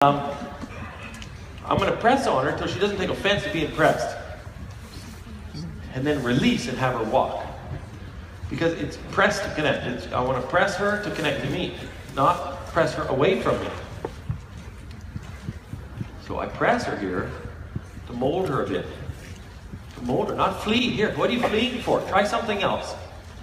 I'm going to press on her until she doesn't take offense to being pressed. And then release and have her walk. Because it's press to connect. I want to press her to connect to me, not press her away from me. So I press her here to mold her a bit. To mold her, not flee. Here, what are you fleeing for? Try something else.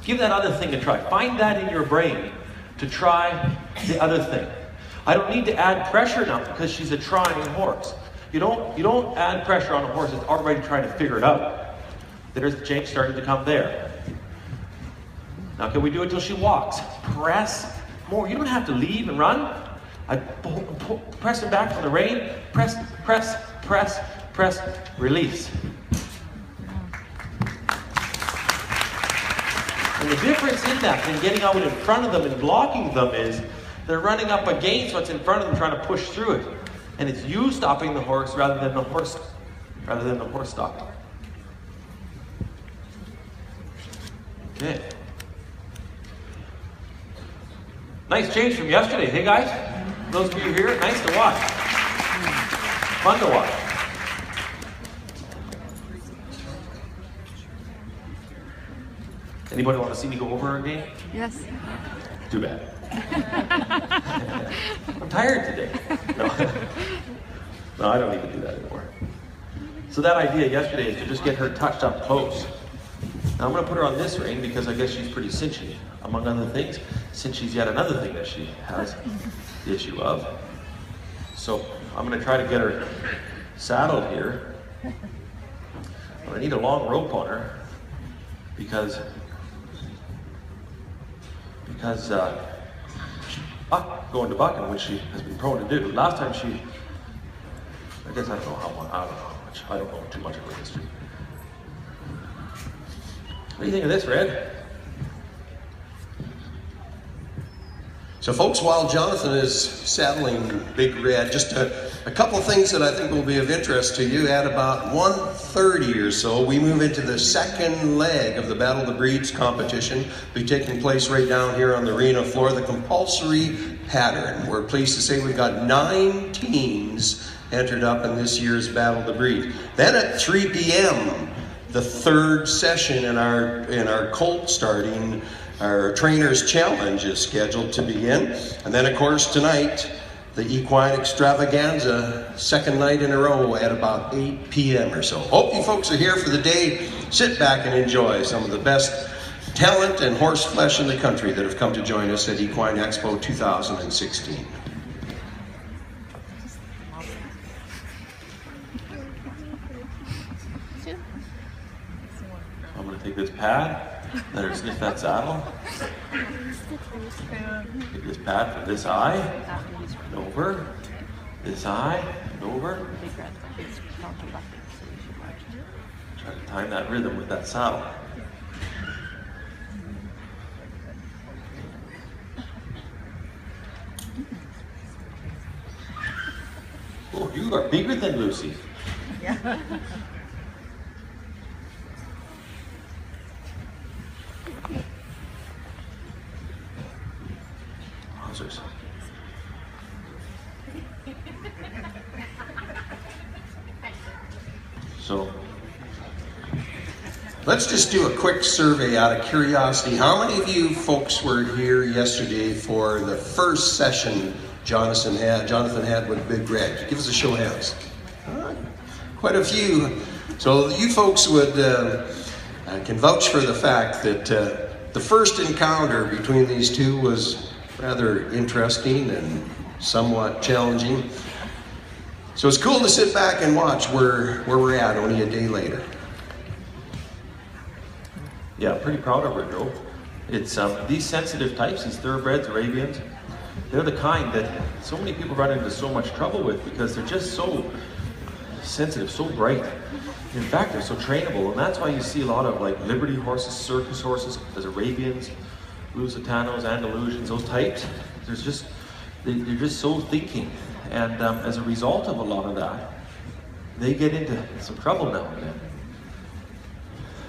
Give that other thing a try. Find that in your brain to try the other thing. I don't need to add pressure now because she's a trying horse. You don't add pressure on a horse that's already trying to figure it out. There's the change starting to come there. Now can we do it till she walks? Press more. You don't have to leave and run. I press her back from the rein. Press, press, press, press, release. And the difference in that and getting out in front of them and blocking them is they're running up against what's in front of them, trying to push through it. And it's you stopping the horse rather than the horse stopping. Okay. Nice change from yesterday, hey guys? Those of you here, nice to watch. Fun to watch. Anybody want to see me go over again? Yes. Too bad. I'm tired today. No, I don't need to do that anymore. So that idea yesterday is to just get her touched up close. Now I'm going to put her on this rein because I guess she's pretty cinchy, among other things, since she's yet another thing that she has the issue of. So I'm going to try to get her saddled here. But I need a long rope on her because going to bucking, which she has been prone to do. Last time I guess I don't know how much, I don't know too much of her history. What do you think of this, Red? So folks, while Jonathan is saddling Big Red, just a couple of things that I think will be of interest to you. At about 1:30 or so, we move into the second leg of the Battle of the Breeds competition. Be taking place right down here on the arena floor, the compulsory pattern. We're pleased to say we've got 9 teams entered up in this year's Battle of the Breed. Then at 3 p.m., the third session in our colt starting, our Trainers Challenge is scheduled to begin. And then of course tonight, the Equine Extravaganza, second night in a row at about 8 p.m. or so. Hope you folks are here for the day. Sit back and enjoy some of the best talent and horse flesh in the country that have come to join us at Equine Expo 2016. I'm going to take this pad, let her sniff that saddle. Take this pad for this eye, and over, this eye, and over. Try to time that rhythm with that saddle. Oh, you are bigger than Lucy. Yeah. So, let's just do a quick survey out of curiosity. How many of you folks were here yesterday for the first session Jonathan had with Big Red? Give us a show of hands. Quite a few. So you folks can vouch for the fact that the first encounter between these two was rather interesting and somewhat challenging. So it's cool to sit back and watch where we're at only a day later. Yeah, pretty proud of her, Joe. It's these sensitive types, these thoroughbreds, Arabians, they're the kind that so many people run into so much trouble with because they're just so sensitive, so bright. In fact, they're so trainable, and that's why you see a lot of like Liberty horses, circus horses, as Arabians, Lusitanos, Andalusians, those types. They're just so thinking. And as a result of a lot of that, they get into some trouble now and then.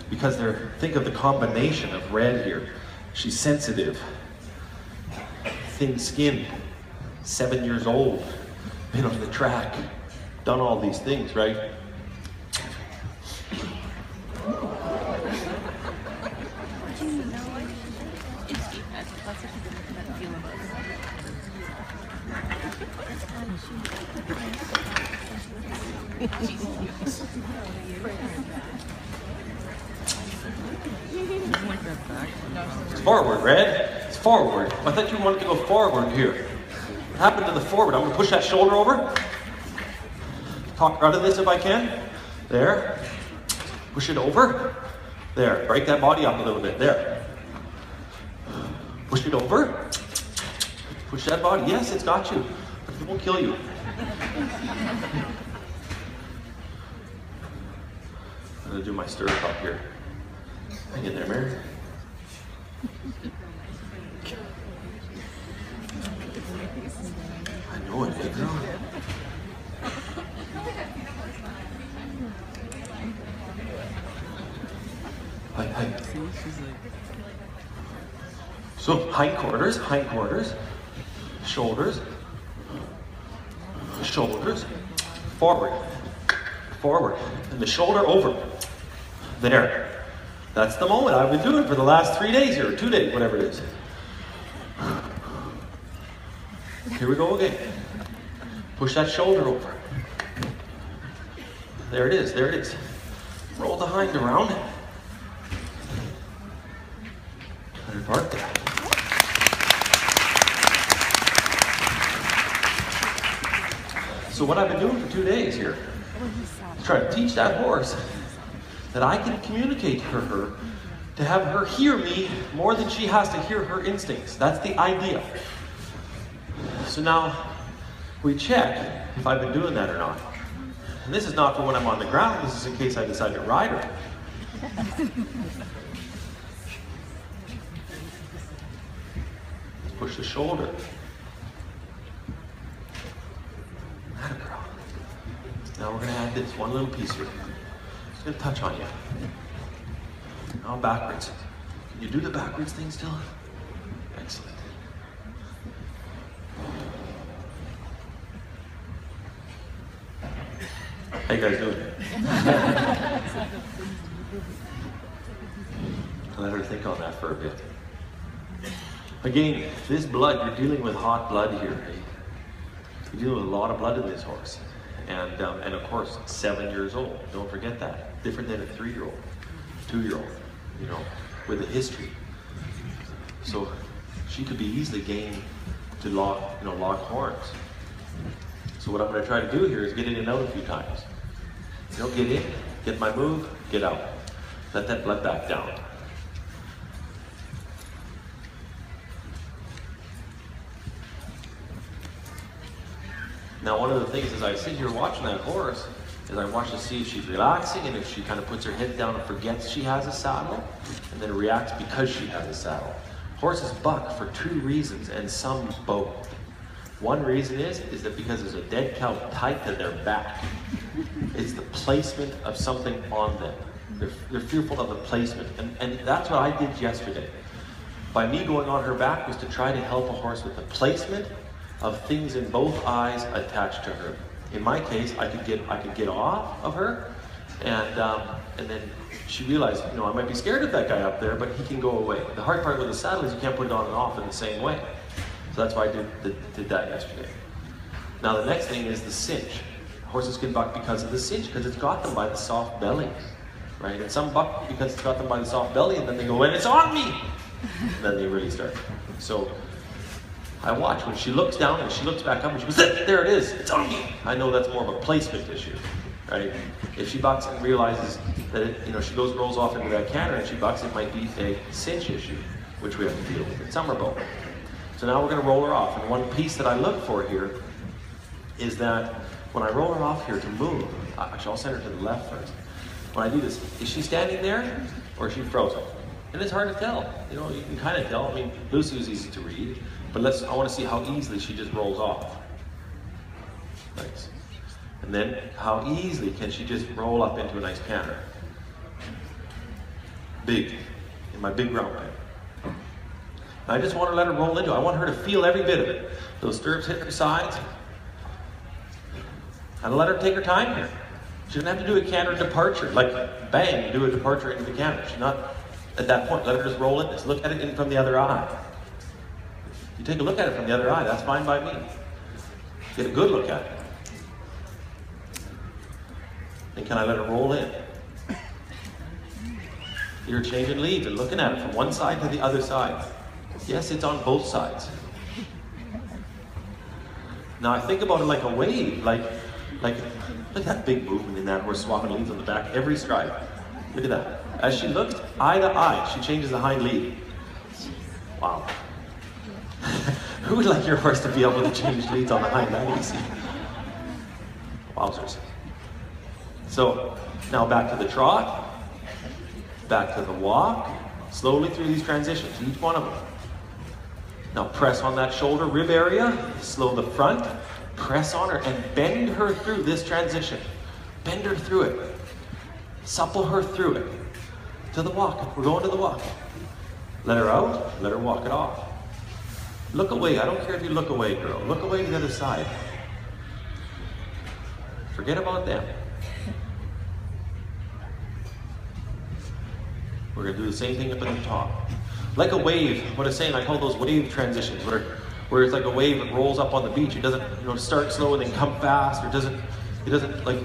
Because think of the combination of Red here. She's sensitive, thin skinned, 7 years old, been on the track, done all these things, right? It's forward, Red. It's forward. I thought you wanted to go forward here. What happened to the forward? I'm going to push that shoulder over. Talk out of this if I can. There. Push it over. There. Break that body up a little bit. There. Push it over. Push that body. Yes, it's got you. But it won't kill you. I'm going to do my stirrup up here. Hang in there, Mary. I know it, big girl. Hi. So hindquarters, shoulders, forward, and the shoulder over. There. That's the moment I've been doing for the last 3 days here, or 2 days, whatever it is. Here we go again. Push that shoulder over. There it is. Roll the hind around. Let her park there. So what I've been doing for 2 days here is trying to teach that horse that I can communicate to her to have her hear me more than she has to hear her instincts. That's the idea. So now we check if I've been doing that or not. And this is not for when I'm on the ground. This is in case I decide to ride her. Push the shoulder. Atta girl. Now we're going to add this one little piece here. Just going to touch on you. Now backwards. Can you do the backwards thing still? Excellent. How you guys doing? Let her think on that for a bit. Again, this blood, you're dealing with hot blood here. Right? You're dealing with a lot of blood in this horse. And of course, 7 years old. Don't forget that. Different than a 3-year-old, 2-year-old, you know, with a history. So she could be easily game to lock horns. So what I'm going to try to do here is get in and out a few times. You know, get in, get my move, get out. Let that blood back down. Now, one of the things as I sit here watching that horse is I watch to see if she's relaxing and if she kind of puts her head down and forgets she has a saddle and then reacts because she has a saddle. Horses buck for 2 reasons and some both. One reason is that because there's a dead cow tied to their back. It's the placement of something on them. They're fearful of the placement. And that's what I did yesterday. By me going on her back was to try to help a horse with the placement of things in both eyes attached to her. In my case, I could get off of her, and then she realized, you know, I might be scared of that guy up there, but he can go away. The hard part with the saddle is you can't put it on and off in the same way. So that's why I did that yesterday. Now the next thing is the cinch. Horses can buck because of the cinch, because it's got them by the soft belly, right? And some buck because it's got them by the soft belly, and then they go, and it's on me! And then they really start. So I watch when she looks down and she looks back up and she goes, there it is, it's on me. I know that's more of a placement issue, right? If she bucks and realizes that she rolls off into that canter and she bucks, it might be a cinch issue, which we have to deal with. It's some are both. So now we're going to roll her off. And one piece that I look for here is that when I roll her off here to move, actually I'll send her to the left first. When I do this, is she standing there or is she frozen? And it's hard to tell. You know, you can kind of tell. I mean, Lucy was easy to read, but I want to see how easily she just rolls off. Nice. And then how easily can she just roll up into a nice canter? Big, in my big ground pen. I just want to let her roll into it. I want her to feel every bit of it. Those stirrups hit her sides. Kind of let her take her time here. She doesn't have to do a canter departure, like bang, do a departure into the canter. She's not at that point. Let her just roll in this. Look at it in from the other eye. You take a look at it from the other eye, that's fine by me. Get a good look at it. And can I let her roll in? You're changing leads and looking at it from one side to the other side. Yes, it's on both sides. Now I think about it like a wave, like look at that big movement in that horse swapping leads on the back every stride. Look at that. As she looks eye to eye, she changes the hind lead. Wow. Who would like your horse to be able to change leads on the hind that easy? Wowzers. So now back to the trot, back to the walk, slowly through these transitions, each one of them. Now press on that shoulder rib area, slow the front, press on her and bend her through this transition. Bend her through it. Supple her through it. To the walk. We're going to the walk. Let her out, let her walk it off. Look away. I don't care if you look away, girl. Look away to the other side. Forget about them. We're going to do the same thing up at the top. Like a wave, what I'm saying, I call those wave transitions, where it's like a wave that rolls up on the beach. It doesn't, start slow and then come fast, or it doesn't like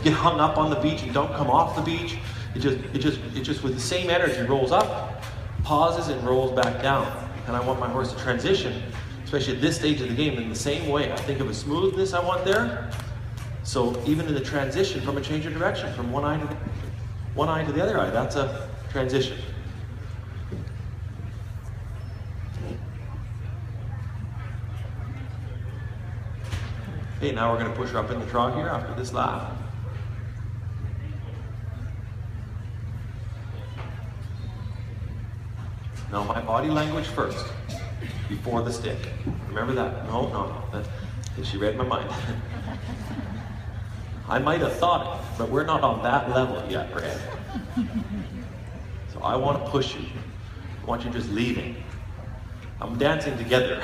get hung up on the beach and don't come off the beach. It just with the same energy rolls up, pauses and rolls back down. And I want my horse to transition, especially at this stage of the game, in the same way. I think of a smoothness I want there. So even in the transition from a change of direction, from one eye to the other eye, that's a transition. Okay, now we're going to push her up in the trot here after this lap. Now my body language first, before the stick. Remember that? No. She read my mind. I might have thought it, but we're not on that level yet, Brad. So I want to push you. I want you just leaving. I'm dancing together.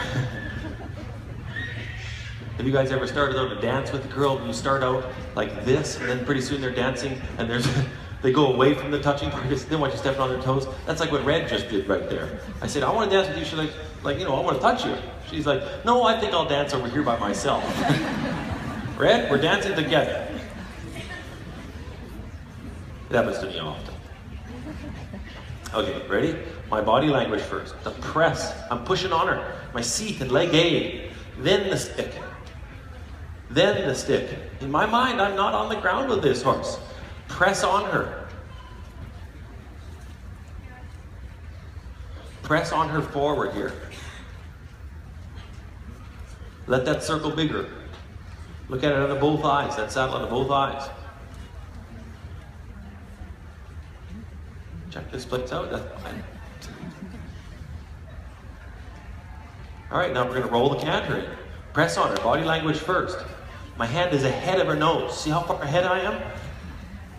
Have you guys ever started out to dance with a girl? You start out like this, and then pretty soon they're dancing, and they go away from the touching part. They want you stepping on their toes. That's like what Red just did right there. I said, I want to dance with you. She's like, I want to touch you. She's like, no, I think I'll dance over here by myself. Red, we're dancing together. It happens to me often. Okay, ready? My body language first. The press. I'm pushing on her. My seat and leg aid. Then the stick. Then the stick. In my mind, I'm not on the ground with this horse. Press on her. Press on her forward here. Let that circle bigger. Look at it under both eyes. That saddle under both eyes. Check the splits out. That's fine. All right, now we're going to roll the canter in. Press on her. Body language first. My hand is ahead of her nose. See how far ahead I am?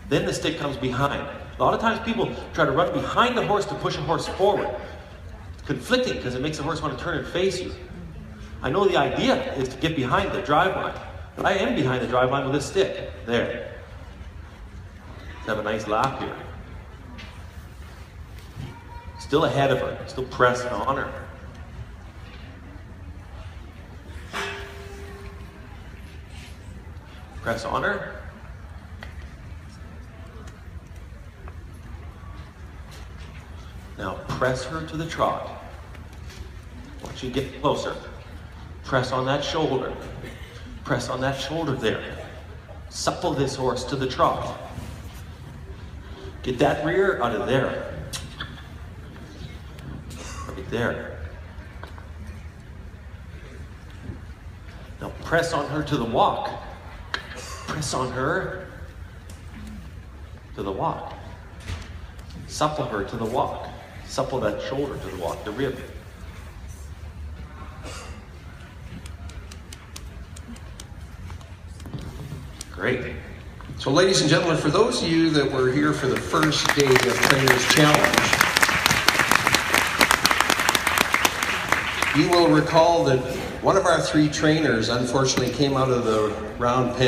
Then the stick comes behind. A lot of times people try to run behind the horse to push a horse forward. It's conflicting because it makes the horse want to turn and face you. I know the idea is to get behind the drive line, but I am behind the drive line with this stick. There. Let's have a nice lap here. Still ahead of her, still pressing on her. Press on her. Now press her to the trot. Once you get closer, press on that shoulder. Press on that shoulder there. Supple this horse to the trot. Get that rear out of there. Right there. Now press on her to the walk. Press on her to the walk. Supple her to the walk. Supple that shoulder to the walk, the rib. Great. So ladies and gentlemen, for those of you that were here for the first day of Trainers Challenge, you will recall that one of our three trainers unfortunately came out of the round pen.